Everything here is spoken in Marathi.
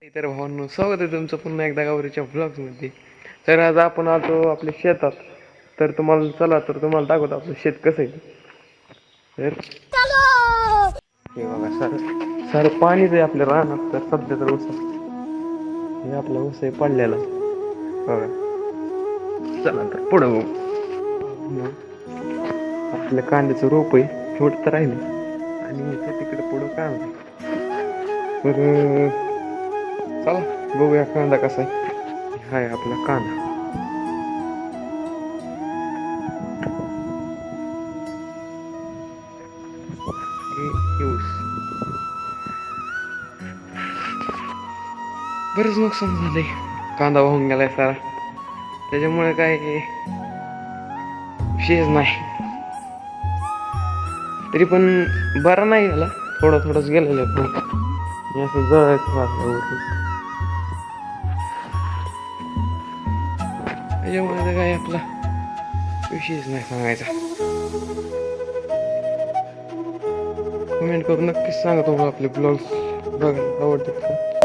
तर भावांनो, स्वागत आहे तुमचं पुन्हा एकदा गावरीच्या व्लॉग्समध्ये. तर आज आपण आलो आपल्या शेतात. तर तुम्हाला दाखवतो आपलं शेत कसं आहे. तर हे बघा, सारं पाणीच आहे आपल्या रानात. तर सध्या तर ऊस हे आपला ऊस आहे पडलेला बघा. चला तर पुढं बघू. आपल्या कांद्याचं रोप आहे, छोट तर राहिले. आणि तिकडे पुढं काय होतं तर चला बघूया कांदा कसा आहे. हाय आपला कांदा. ऊस बरंच नुकसान झालंय. कांदा वाहून गेलाय सारा. त्याच्यामुळे काय विशेष नाही, तरी पण बरा नाही झाला. थोडंच गेलेलं आहे पण असं जळायचं वाटलं. त्याच्यामुळे काय आपला विशेष नाही सांगायचा. कमेंट करून नक्कीच सांगा तुम्हाला आपले ब्लॉग्स बघायला आवडतात का.